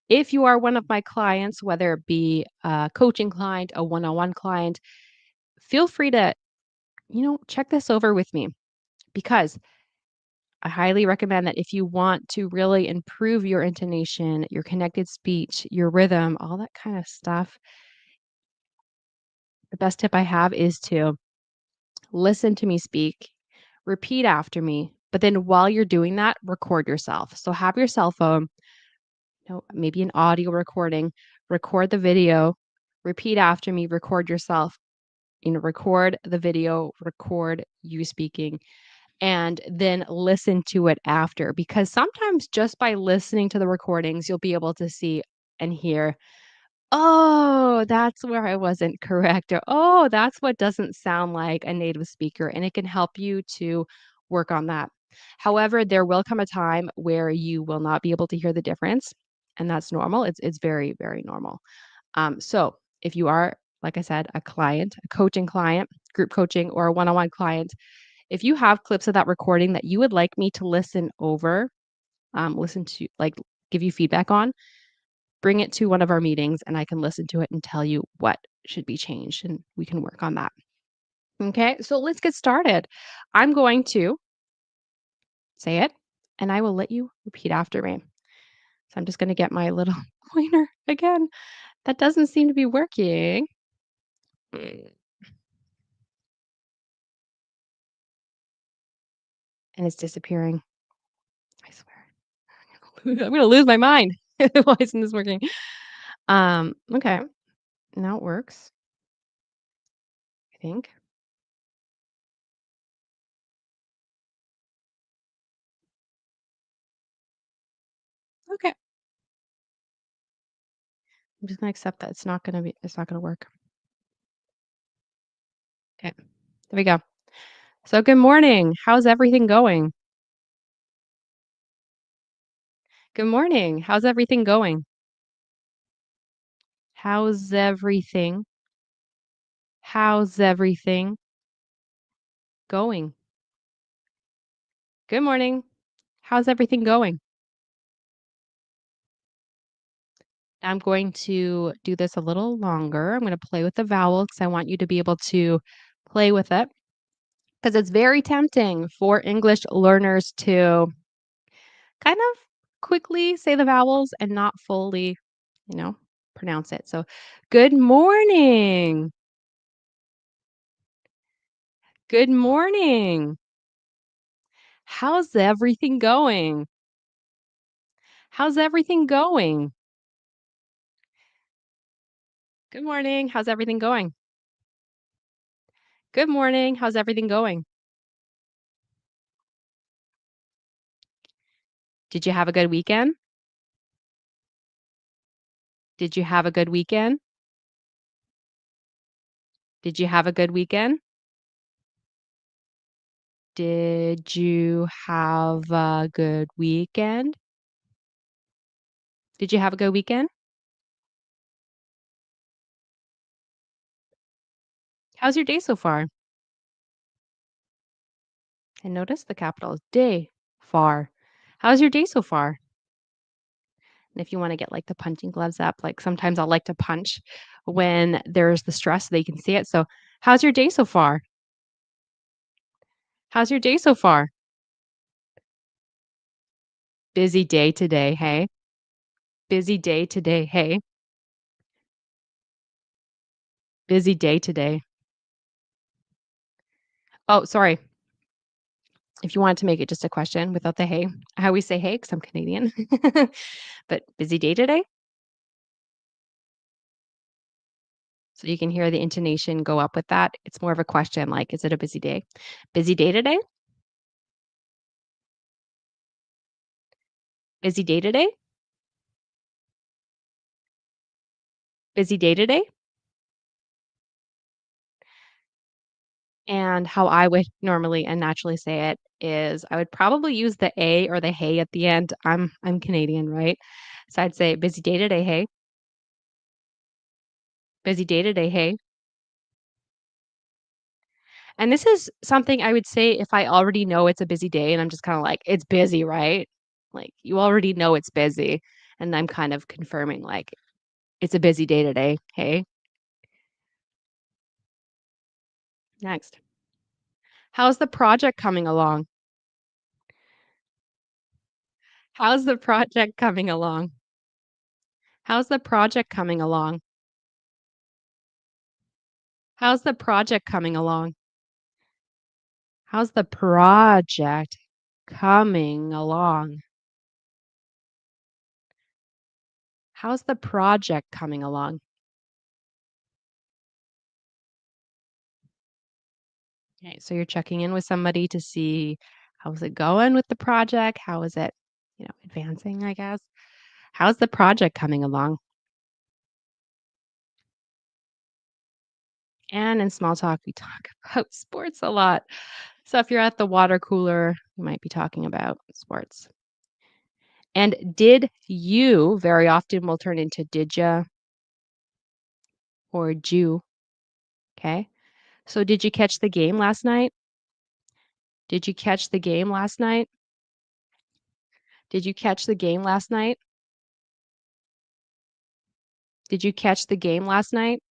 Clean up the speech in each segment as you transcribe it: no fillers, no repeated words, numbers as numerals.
If you are one of my clients, whether it be a coaching client, a one-on-one client, feel free to, check this over with me because I highly recommend that if you want to really improve your intonation, your connected speech, your rhythm, all that kind of stuff, the best tip I have is to listen to me speak, repeat after me, but then while you're doing that, record yourself. So have your cell phone, maybe an audio recording, record the video, repeat after me, record yourself, record the video, record you speaking, and then listen to it after. Because sometimes just by listening to the recordings, you'll be able to see and hear, oh, that's where I wasn't correct. Or, oh, that's what doesn't sound like a native speaker. And it can help you to work on that. However, there will come a time where you will not be able to hear the difference. And that's normal. It's very, very normal. So if you are, like I said, a client, a coaching client, group coaching, or a one on one client, if you have clips of that recording that you would like me to listen over, listen to, like, give you feedback on, bring it to one of our meetings and I can listen to it and tell you what should be changed and we can work on that. Okay, so let's get started. I'm going to say it and I will let you repeat after me. So I'm just going to get my little pointer again. That doesn't seem to be working. Mm. And it's disappearing. I swear. I'm going to lose my mind. Why isn't this working? Okay. Now it works, I think. Okay. I'm just gonna accept that it's not gonna work. Okay. There we go. So good morning. How's everything going? Good morning. How's everything going? How's everything? How's everything going? Good morning. How's everything going? I'm going to do this a little longer. I'm going to play with the vowel because I want you to be able to play with it because it's very tempting for English learners to kind of quickly say the vowels and not fully, you know, pronounce it. So, good morning. Good morning. How's everything going? How's everything going? Good morning. How's everything going? Good morning. How's everything going? Did you have a good weekend? Did you have a good weekend? Did you have a good weekend? Did you have a good weekend? Did you have a good weekend? How's your day so far? And notice the capital is day, far. How's your day so far? And if you wanna get, like, the punching gloves up, like, sometimes I'll like to punch when there's the stress so they can see it. So, how's your day so far? How's your day so far? Busy day today, hey? Busy day today, hey? Busy day today. Oh, sorry. If you wanted to make it just a question without the "hey," I always say "hey" 'cause I'm Canadian. But busy day today? So you can hear the intonation go up with that. It's more of a question, like, "Is it a busy day?" Busy day today? Busy day today? Busy day today? And how I would normally and naturally say it is I would probably use the "a" or the "hey" at the end. I'm Canadian, right? So I'd say, "Busy day today, hey? Busy day today, hey?" And this is something I would say if I already know it's a busy day and I'm just kinda like, "It's busy, right?" Like, you already know it's busy. And I'm kind of confirming, like, it's a busy day today. Hey, next. How's the project coming along? How's the project coming along? How's the project coming along? How's the project coming along? How's the project coming along? How's the project coming along? Okay, so you're checking in with somebody to see how's it going with the project? How is it, advancing, I guess? How's the project coming along? And in small talk, we talk about sports a lot. So if you're at the water cooler, you might be talking about sports. And did you very often will turn into did ya or you. Okay. So did you catch the game last night? Did you catch the game last night? Did you catch the game last night? Did you catch the game last night?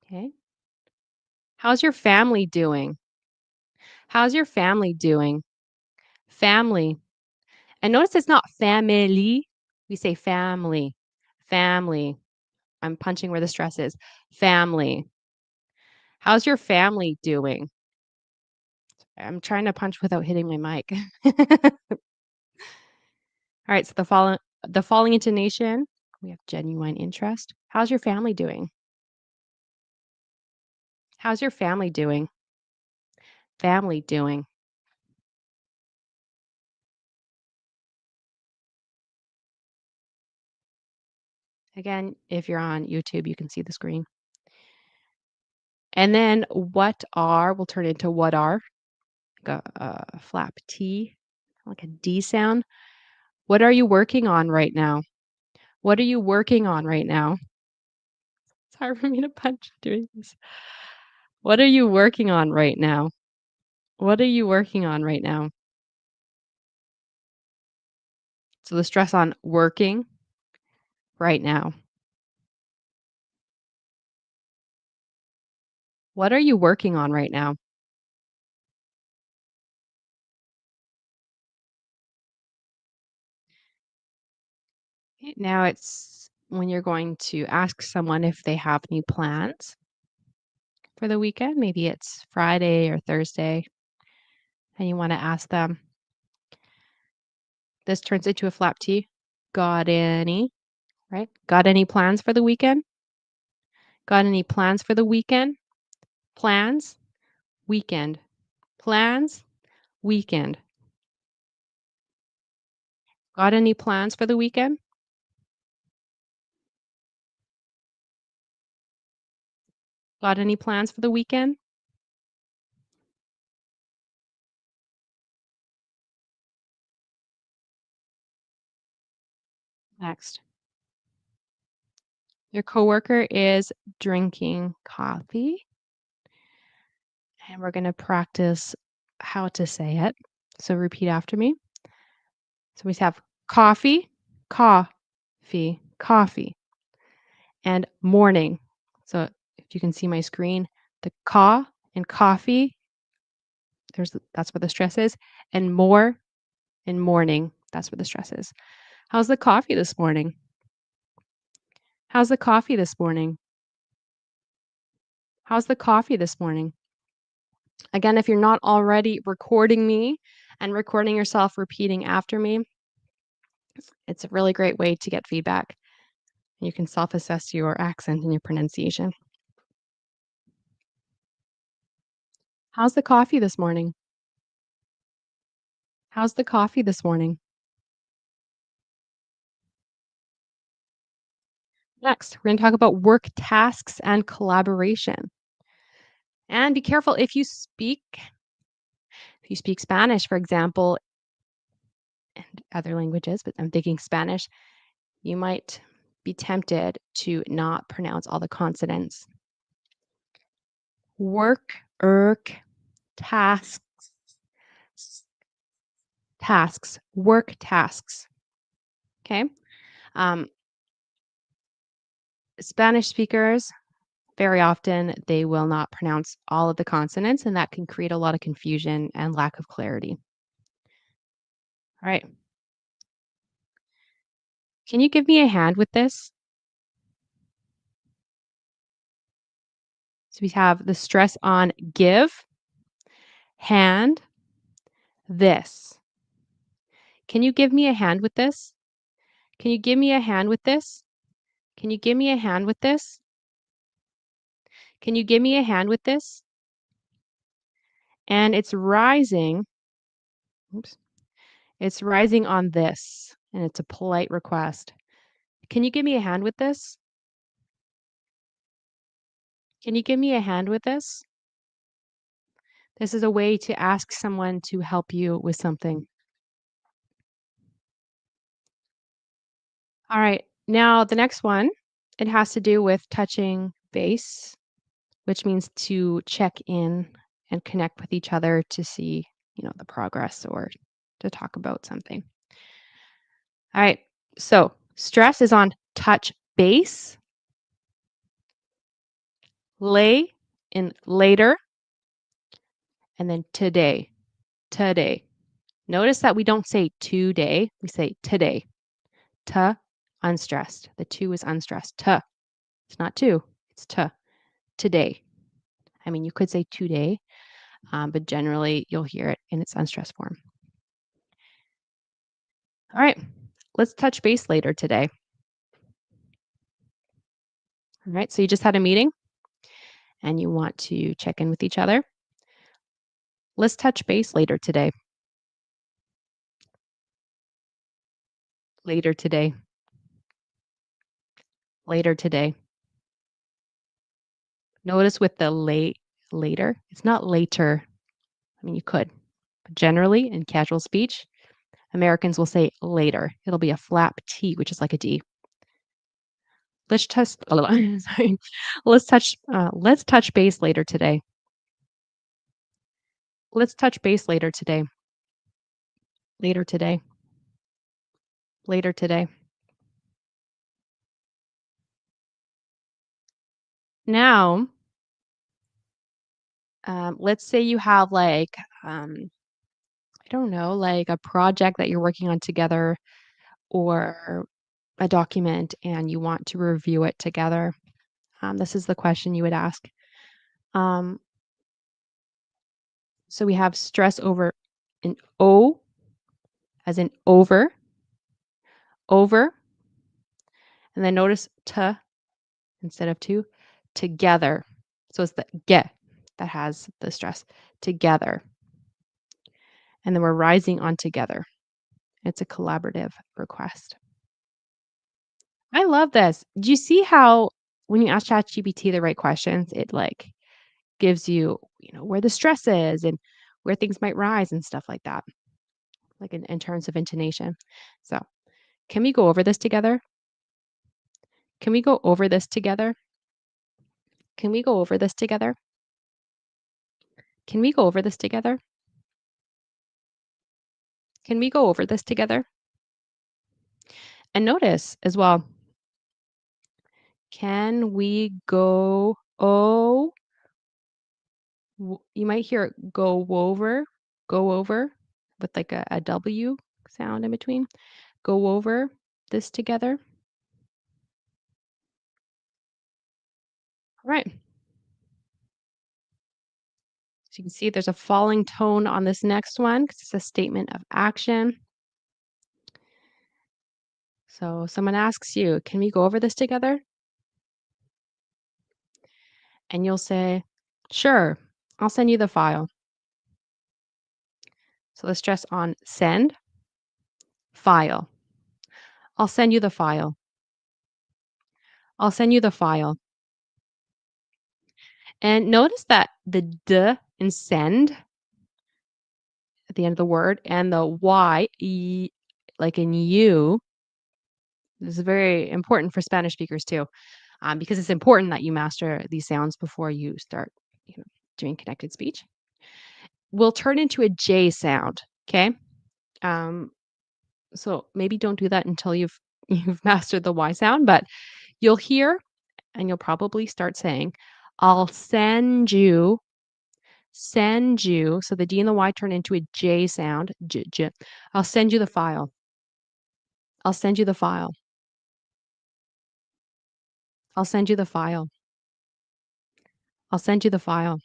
Okay. How's your family doing? How's your family doing? Family. And notice it's not family. We say family. Family. I'm punching where the stress is. Family. How's your family doing? I'm trying to punch without hitting my mic. All right, so the following intonation, we have genuine interest. How's your family doing? How's your family doing? Family doing. Again, if you're on YouTube, you can see the screen. And then what are will turn into what are, like a flap T, like a D sound. What are you working on right now? What are you working on right now? It's hard for me to punch doing this. What are you working on right now? What are you working on right now? So the stress on working right now. What are you working on right now? Now it's when you're going to ask someone if they have any plans for the weekend. Maybe it's Friday or Thursday, and you want to ask them. This turns into a flap T. Got any, right? Got any plans for the weekend? Got any plans for the weekend? Plans, weekend. Plans, weekend. Got any plans for the weekend? Got any plans for the weekend? Next. Your coworker is drinking coffee, and we're going to practice how to say it. So repeat after me. So we have coffee, coffee, coffee, and morning. So if you can see my screen, the ca and coffee, that's where the stress is, and more and morning, that's where the stress is. How's the coffee this morning? How's the coffee this morning? How's the coffee this morning? Again, if you're not already recording me and recording yourself repeating after me, it's a really great way to get feedback. You can self-assess your accent and your pronunciation. How's the coffee this morning? How's the coffee this morning? Next, we're going to talk about work tasks and collaboration. And be careful if you speak Spanish, for example, and other languages, but I'm thinking Spanish, you might be tempted to not pronounce all the consonants. Work, tasks, tasks, work tasks. Okay. Um, Spanish speakers, very often, they will not pronounce all of the consonants, and that can create a lot of confusion and lack of clarity. All right. Can you give me a hand with this? So we have the stress on give, hand, this. Can you give me a hand with this? Can you give me a hand with this? Can you give me a hand with this? Can you give me a hand with this? And it's rising. Oops. It's rising on this, and it's a polite request. Can you give me a hand with this? Can you give me a hand with this? This is a way to ask someone to help you with something. All right. Now, the next one, it has to do with touching base, which means to check in and connect with each other to see, the progress or to talk about something. All right. So, stress is on touch base, lay in later, and then today. Today. Notice that we don't say today, we say today. To, unstressed. The to is unstressed. To. It's not to, it's to. Today. I mean, you could say today, but generally you'll hear it in its unstressed form. All right, let's touch base later today. All right, so you just had a meeting and you want to check in with each other. Let's touch base later today. Later today. Later today. Notice with the later, it's not later. I mean, you could, but generally in casual speech, Americans will say later. It'll be a flap T, which is like a D. Let's touch. Sorry. Let's touch base later today. Let's touch base later today. Later today. Later today. Now, let's say you have I don't know, like a project that you're working on together or a document and you want to review it together. This is the question you would ask. Um, so we have stress over an O as in over, and then notice to instead of to, together. So it's the get that has the stress, together. And then we're rising on together. It's a collaborative request. I love this. Do you see how when you ask ChatGPT the right questions, it gives you, where the stress is and where things might rise and stuff like that, like in terms of intonation. So, can we go over this together? Can we go over this together? Can we go over this together? Can we go over this together? Can we go over this together? And notice as well, can we go you might hear it go over with like a W sound in between. Go over this together. All right. So you can see there's a falling tone on this next one because it's a statement of action. So someone asks you, can we go over this together? And you'll say, sure, I'll send you the file. So let's stress on send, file. I'll send you the file. I'll send you the file. And notice that the d in send at the end of the word and the like in you, this is very important for Spanish speakers too, because it's important that you master these sounds before you start, doing connected speech. Will turn into a J sound. Okay, Um, so maybe don't do that until you've you've mastered the Y sound, but you'll hear and you'll probably start saying, "I'll send you." So the D and the Y turn into a J sound. J, j. I'll send you the file. I'll send you the file. I'll send you the file. I'll send you the file.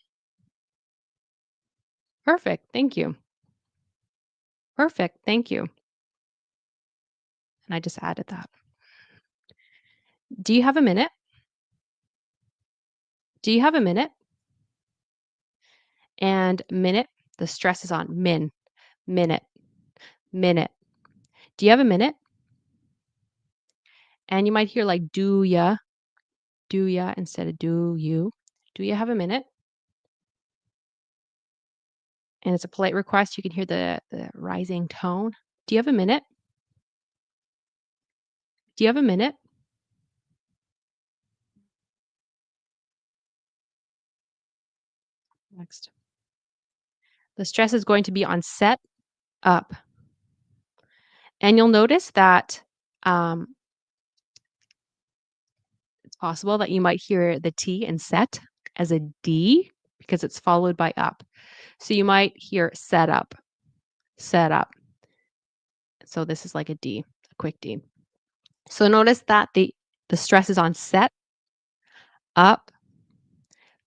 Perfect. Thank you. Perfect. Thank you. And I just added that. Do you have a minute? Do you have a minute? And minute, the stress is on minute, minute. Do you have a minute? And you might hear like do ya instead of do you. Do you have a minute? And it's a polite request. You can hear the rising tone. Do you have a minute? Do you have a minute? Next. The stress is going to be on set up. And you'll notice that it's possible that you might hear the T in set as a D because it's followed by up. So you might hear set up, set up. So this is like a D, a quick D. So notice that the stress is on set, up,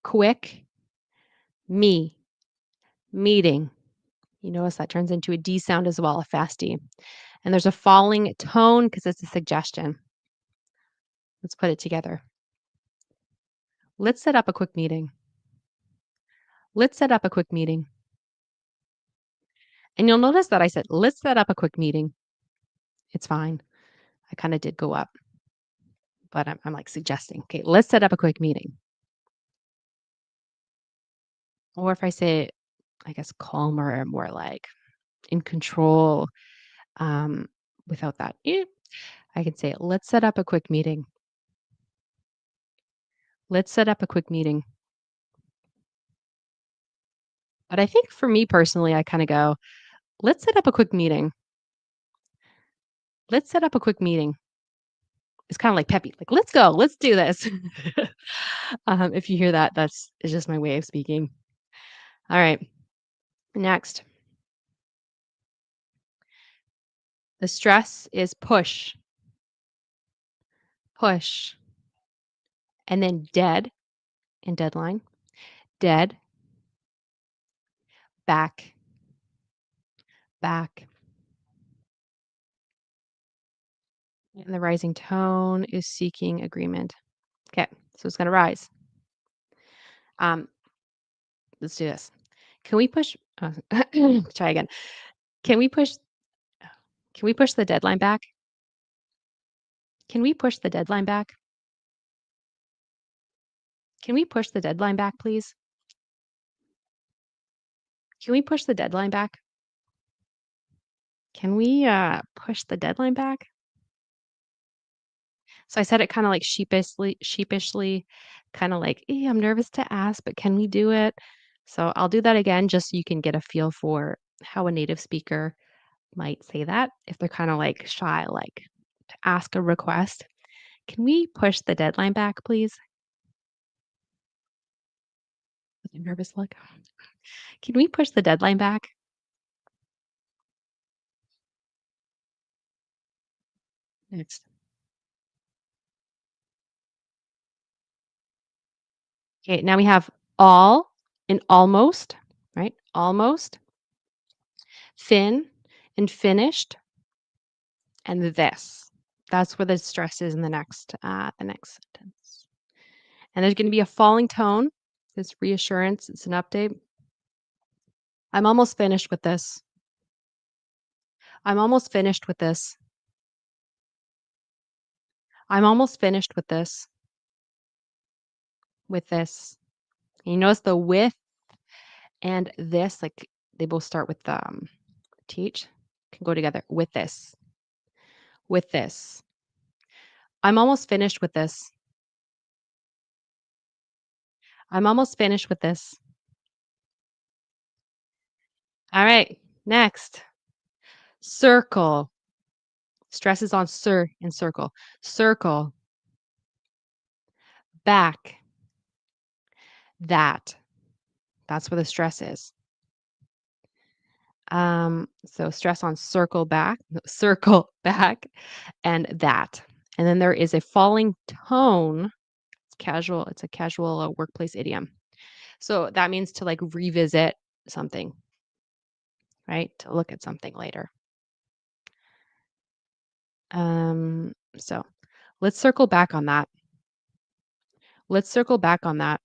quick, me, meeting. You notice that turns into a D sound as well, a fast D. And there's a falling tone because it's a suggestion. Let's put it together. Let's set up a quick meeting. Let's set up a quick meeting. And you'll notice that I said, let's set up a quick meeting. It's fine. I kind of did go up, but I'm like suggesting, okay, let's set up a quick meeting. Or if I say, I guess, calmer, more like in control, um, without that, I can say, let's set up a quick meeting. Let's set up a quick meeting. But I think for me personally, I kind of go, let's set up a quick meeting. Let's set up a quick meeting. It's kind of like peppy, like, let's go, let's do this. If you hear that, that's it's just my way of speaking. All right. Next, the stress is push, push, and then dead in deadline, dead, back, back. And the rising tone is seeking agreement. Okay, so it's going to rise. Um, let's do this. Can we push? Try again. Can we push? Can we push the deadline back? Can we push the deadline back? Can we push the deadline back, please? Can we push the deadline back? Can we push the deadline back? So I said it kind of like sheepishly, kind of like, I'm nervous to ask, but can we do it? So I'll do that again just so you can get a feel for how a native speaker might say that if they're kind of like shy, like to ask a request. Can we push the deadline back, please? With a nervous look. Can we push the deadline back? Next. Okay, now we have all and almost, right? Almost, fin and finished, and this. That's where the stress is in the next sentence. And there's going to be a falling tone. It's reassurance. It's an update. I'm almost finished with this. I'm almost finished with this. I'm almost finished with this. With this. And you notice the with and this, like they both start with th, can go together. With this. With this. I'm almost finished with this. I'm almost finished with this. All right, next. Circle. Stress is on sir and circle. Circle. Back. That. That's where the stress is. So stress on circle back, no, circle back, and that. And then there is a falling tone. It's casual. It's a casual workplace idiom. So that means to like revisit something, right? To look at something later. So let's circle back on that. Let's circle back on that.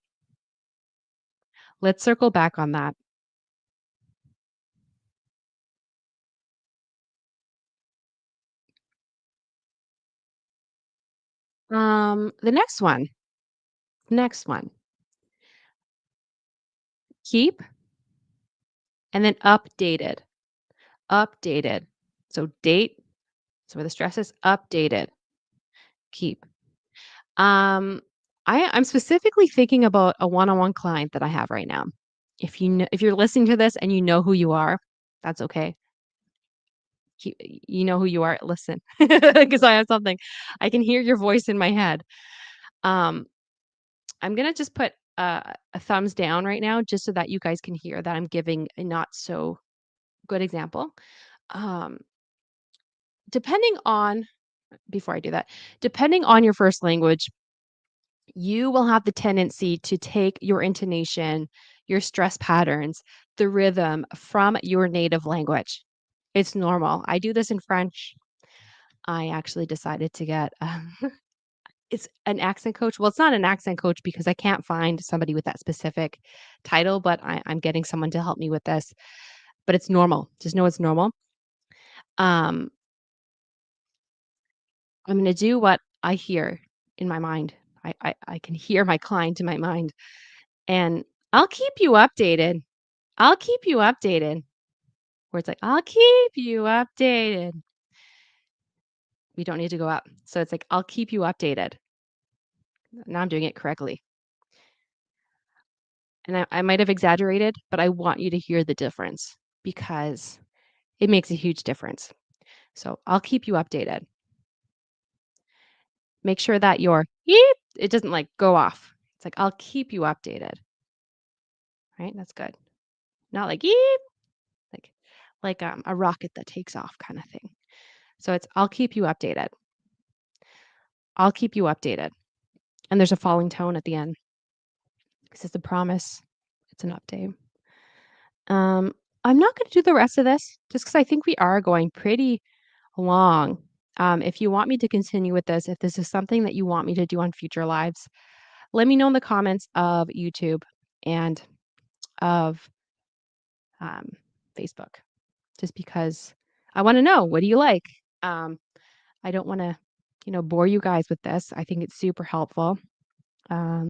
Let's circle back on that. The next one. Next one. Keep and then updated. Updated. So date. So where the stress is updated. Keep. Um, I'm specifically thinking about a one-on-one client that I have right now. If you're listening to this and you know who you are, that's okay. You know who you are, listen, because I have something. I can hear your voice in my head. Um, I'm gonna just put a thumbs down right now, just so that you guys can hear that I'm giving a not so good example. Um, depending on Before I do that, depending on your first language, you will have the tendency to take your intonation, your stress patterns, the rhythm from your native language. It's normal. I do this in French. I actually decided to get it's an accent coach. Well, it's not an accent coach because I can't find somebody with that specific title, but I'm getting someone to help me with this. But it's normal. Just know it's normal. Um, I'm going to do what I hear in my mind. I can hear my client in my mind, and I'll keep you updated. I'll keep you updated. Where it's like, I'll keep you updated. We don't need to go up. So it's like, I'll keep you updated. Now I'm doing it correctly. And I might have exaggerated, but I want you to hear the difference because it makes a huge difference. So I'll keep you updated. Make sure that your "yeep," it doesn't like go off. It's like, I'll keep you updated. Right? That's good. Not like "yeep," like a rocket that takes off kind of thing. So it's I'll keep you updated. I'll keep you updated. And there's a falling tone at the end. This is a promise. It's an update. Um, I'm not going to do the rest of this just because I think we are going pretty long. If you want me to continue with this, if this is something that you want me to do on future lives, let me know in the comments of YouTube and of um, Facebook, just because I want to know, what do you like? Um, I don't want to, bore you guys with this. I think it's super helpful.